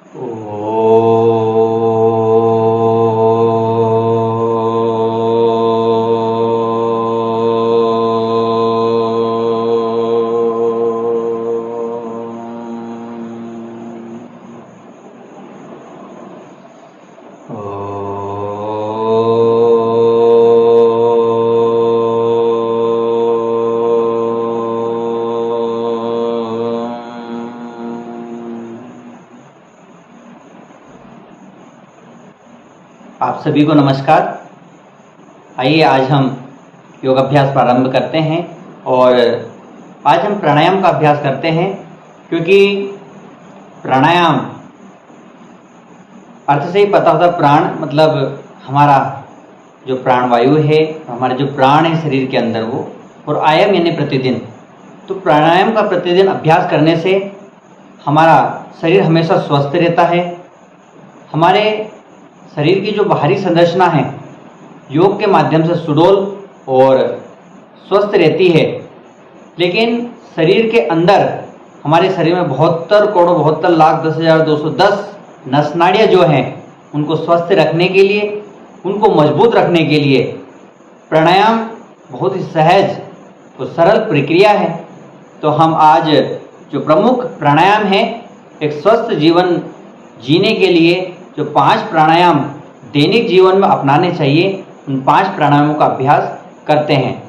आप सभी को नमस्कार। आइए आज हम योग अभ्यास प्रारंभ करते हैं और आज हम प्राणायाम का अभ्यास करते हैं, क्योंकि प्राणायाम अर्थ से ही पता होता, प्राण मतलब हमारा जो प्राणवायु है, हमारे जो प्राण है शरीर के अंदर वो, और आयाम यानी प्रतिदिन। तो प्राणायाम का प्रतिदिन अभ्यास करने से हमारा शरीर हमेशा स्वस्थ रहता है। हमारे शरीर की जो बाहरी संरचना है योग के माध्यम से सुडौल और स्वस्थ रहती है, लेकिन शरीर के अंदर हमारे शरीर में 72,72,72,10,210 नस नाड़ियाँ जो हैं उनको स्वस्थ रखने के लिए, उनको मजबूत रखने के लिए प्राणायाम बहुत ही सहज तो सरल प्रक्रिया है। तो हम आज जो प्रमुख प्राणायाम है, एक स्वस्थ जीवन जीने के लिए जो 5 प्राणायाम दैनिक जीवन में अपनाने चाहिए, उन 5 प्राणायामों का अभ्यास करते हैं।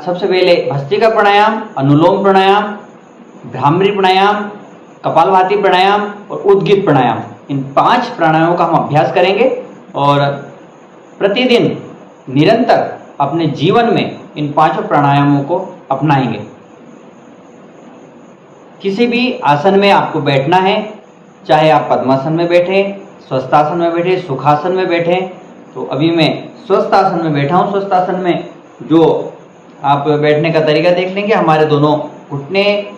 सबसे पहले भस्त्रिका प्राणायाम, अनुलोम प्राणायाम, भ्रामरी प्राणायाम, कपालभाति प्राणायाम और उद्गीत प्राणायाम। इन 5 प्राणायामों का हम अभ्यास करेंगे और प्रतिदिन निरंतर अपने जीवन में इन 5 प्राणायामों को अपनाएंगे। किसी भी आसन में आपको बैठना है, चाहे आप पद्मासन में बैठे, स्वस्थासन में बैठे, सुखासन में बैठे। तो अभी मैं स्वस्थासन में बैठा हूँ। स्वस्थासन में जो आप बैठने का तरीका देख लेंगे, हमारे दोनों घुटने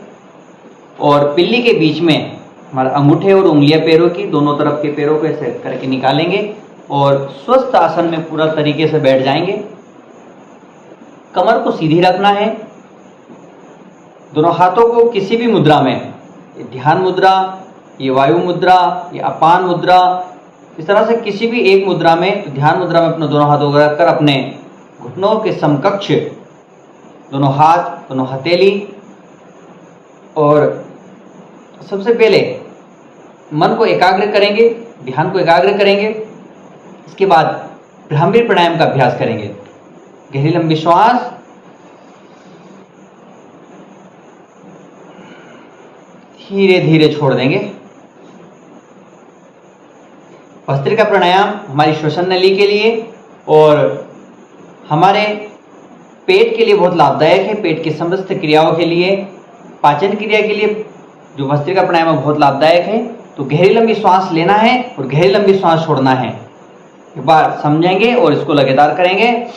और पिल्ली के बीच में हमारे अंगूठे और उंगलियां पैरों की, दोनों तरफ के पैरों को ऐसे करके निकालेंगे और स्वस्थ आसन में पूरा तरीके से बैठ जाएंगे। कमर को सीधी रखना है। दोनों हाथों को किसी भी मुद्रा में, ध्यान मुद्रा, ये वायु मुद्रा, ये अपान मुद्रा, इस तरह से किसी भी एक मुद्रा में, ध्यान मुद्रा में अपने दोनों हाथों को रखकर अपने घुटनों के समकक्ष दोनों हाथ, दोनों हथेली, और सबसे पहले मन को एकाग्र करेंगे, ध्यान को एकाग्र करेंगे। इसके बाद भ्रामरी प्राणायाम का अभ्यास करेंगे। गहरी लंबी श्वास, धीरे धीरे छोड़ देंगे। भस्त्रिका प्राणायाम हमारी श्वसन नली के लिए और हमारे पेट के लिए बहुत लाभदायक है। पेट की समस्त क्रियाओं के लिए, पाचन क्रिया के लिए जो भस्त्रिका प्राणायाम बहुत लाभदायक है। तो गहरी लंबी श्वास लेना है और गहरी लंबी श्वास छोड़ना है। एक बार समझेंगे और इसको लगातार करेंगे।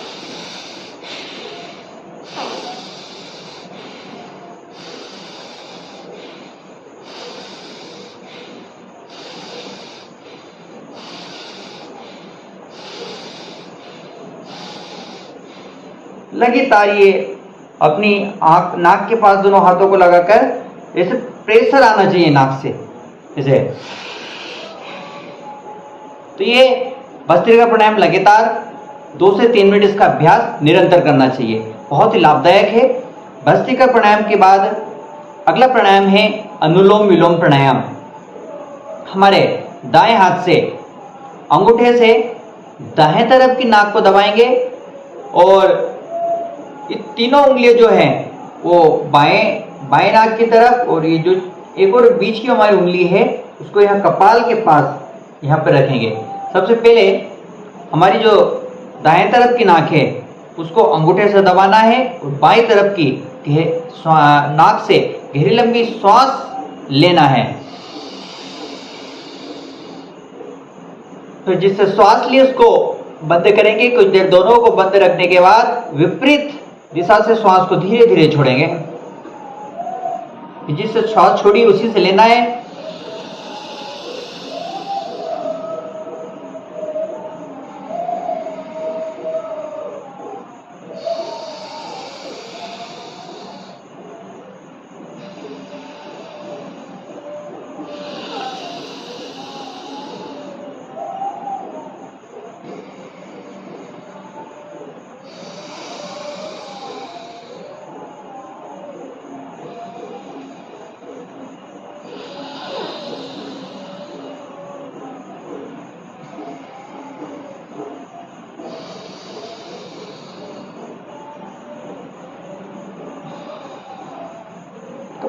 लगातार ये अपनी आंख, नाक के पास दोनों हाथों को लगाकर ऐसे प्रेशर आना चाहिए नाक से ऐसे। तो ये भस्त्रिका प्राणायाम लगातार 2 से 3 मिनट इसका अभ्यास निरंतर करना चाहिए, बहुत ही लाभदायक है। भस्त्रिका प्राणायाम के बाद अगला प्राणायाम है अनुलोम विलोम प्राणायाम। हमारे दाएं हाथ से अंगूठे से दाएं तरफ की नाक को दबाएंगे और ये तीनों उंगलियां जो हैं वो बाएं नाक की तरफ, और ये जो एक और बीच की हमारी उंगली है उसको यहाँ कपाल के पास यहाँ पर रखेंगे। सबसे पहले हमारी जो दाएं तरफ की नाक है उसको अंगूठे से दबाना है और बाएं तरफ की नाक से गहरी लंबी श्वास लेना है। तो जिससे श्वास ली उसको बंद करेंगे। कुछ देर दोनों को बंद रखने के बाद विपरीत दिशा से श्वास को धीरे धीरे छोड़ेंगे। जिससे श्वास छोड़ी उसी से लेना है।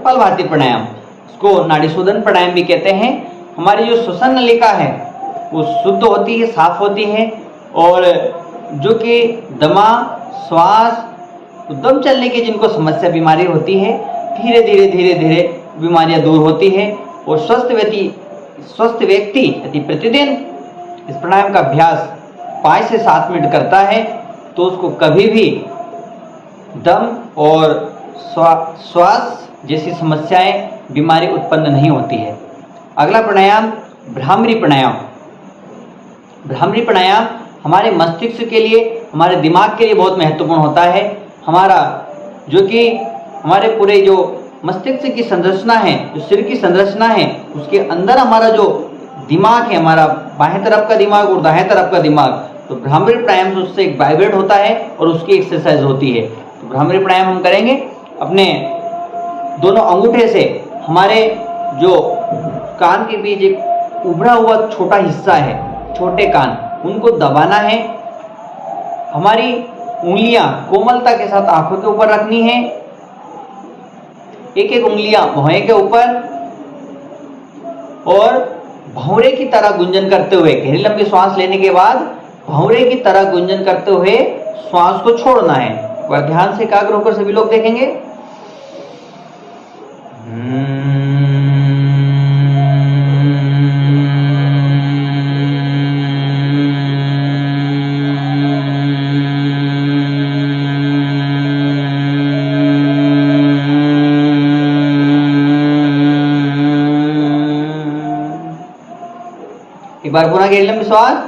कपालभाति प्राणायाम, इसको नाड़ी शोधन प्राणायाम भी कहते हैं। हमारी जो श्वसन नलिका है वो शुद्ध होती है, साफ होती है, और जो कि दमा, श्वास, दम चलने की जिनको समस्या बीमारी होती है, धीरे धीरे बीमारियां दूर होती है। और स्वस्थ व्यक्ति यदि प्रतिदिन इस प्राणायाम का अभ्यास 5 से 7 मिनट करता है तो उसको कभी भी दम और श्वास जैसी समस्याएं, बीमारी उत्पन्न नहीं होती है। अगला प्राणायाम भ्रामरी प्राणायाम। भ्रामरी प्राणायाम हमारे मस्तिष्क के लिए, हमारे दिमाग के लिए बहुत महत्वपूर्ण होता है। हमारा जो कि हमारे पूरे जो मस्तिष्क की संरचना है, जो सिर की संरचना है, उसके अंदर हमारा जो दिमाग है, हमारा बाएं तरफ का दिमाग और दाएं तरफ का दिमाग, तो भ्रामरी प्राणायाम से उससे एक वाइब्रेट होता है और उसकी एक्सरसाइज होती है। तो भ्रामरी प्राणायाम हम करेंगे, अपने दोनों अंगूठे से हमारे जो कान के बीच एक उभरा हुआ छोटा हिस्सा है, छोटे कान, उनको दबाना है। हमारी उंगलियां कोमलता के साथ आंखों के ऊपर रखनी है, एक एक उंगलियां भौहें के ऊपर, और भंवरे की तरह गुंजन करते हुए, गहरी लंबी श्वास लेने के बाद भंवरे की तरह गुंजन करते हुए श्वास को छोड़ना है। वह ध्यान से एकाग्र होकर सभी लोग देखेंगे। एक बार पूरा गहरी लंबी श्वास।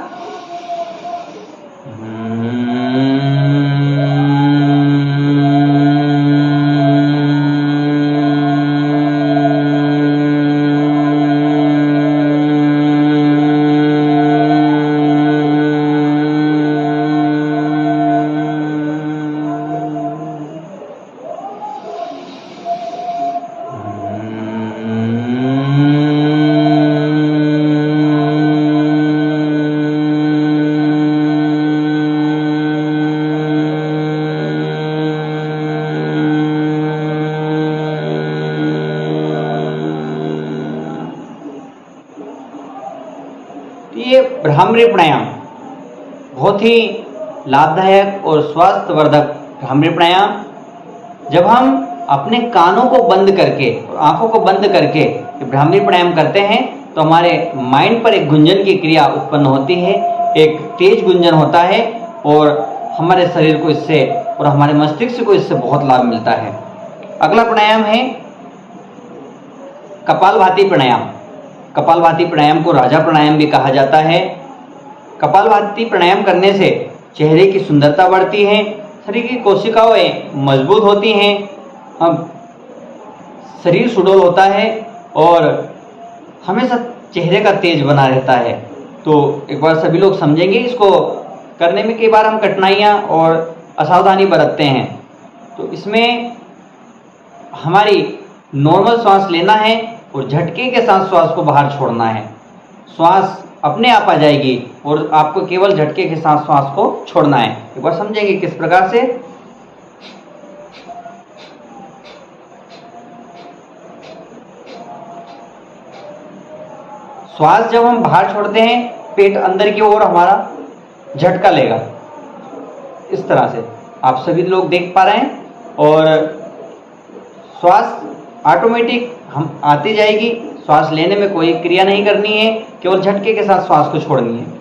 ये भ्रामरी प्राणायाम बहुत ही लाभदायक और स्वास्थ्यवर्धक भ्रामरी प्राणायाम, जब हम अपने कानों को बंद करके और आंखों को बंद करके भ्रामरी प्राणायाम करते हैं तो हमारे माइंड पर एक गुंजन की क्रिया उत्पन्न होती है, एक तेज गुंजन होता है, और हमारे शरीर को इससे और हमारे मस्तिष्क को इससे बहुत लाभ मिलता है। अगला प्राणायाम है कपालभाति प्राणायाम। कपालभाति प्राणायाम को राजा प्राणायाम भी कहा जाता है। कपालभाति प्राणायाम करने से चेहरे की सुंदरता बढ़ती है, शरीर की कोशिकाएं मजबूत होती हैं, शरीर सुडौल होता है और हमेशा चेहरे का तेज बना रहता है। तो एक बार सभी लोग समझेंगे, इसको करने में कई बार हम कठिनाइयाँ और असावधानी बरतते हैं। तो इसमें हमारी नॉर्मल श्वास लेना है और झटके के साथ श्वास को बाहर छोड़ना है। श्वास अपने आप आ जाएगी और आपको केवल झटके के साथ श्वास को छोड़ना है। एक बार समझेंगे किस प्रकार से। श्वास जब हम बाहर छोड़ते हैं, पेट अंदर की ओर हमारा झटका लेगा, इस तरह से आप सभी लोग देख पा रहे हैं। और श्वास ऑटोमेटिक हम आती जाएगी, श्वास लेने में कोई क्रिया नहीं करनी है, केवल झटके के साथ श्वास को छोड़नी है।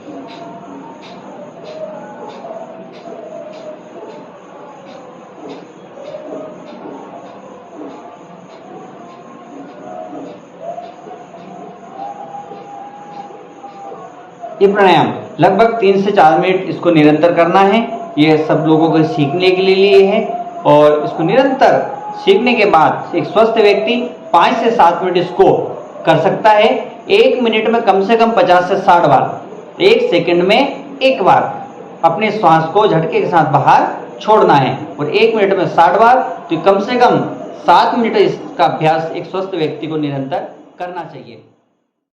ये प्राणायाम लगभग 3 से 4 मिनट इसको निरंतर करना है। ये सब लोगों को सीखने के लिए है और इसको निरंतर सीखने के बाद एक स्वस्थ व्यक्ति 5 से 7 मिनट इसको कर सकता है। 1 मिनट में कम से कम 50 से 60 बार, 1 सेकंड में 1 बार अपने श्वास को झटके के साथ बाहर छोड़ना है और 1 मिनट में 60 बार, तो कम से कम 7 मिनट इसका अभ्यास एक स्वस्थ व्यक्ति को निरंतर करना चाहिए।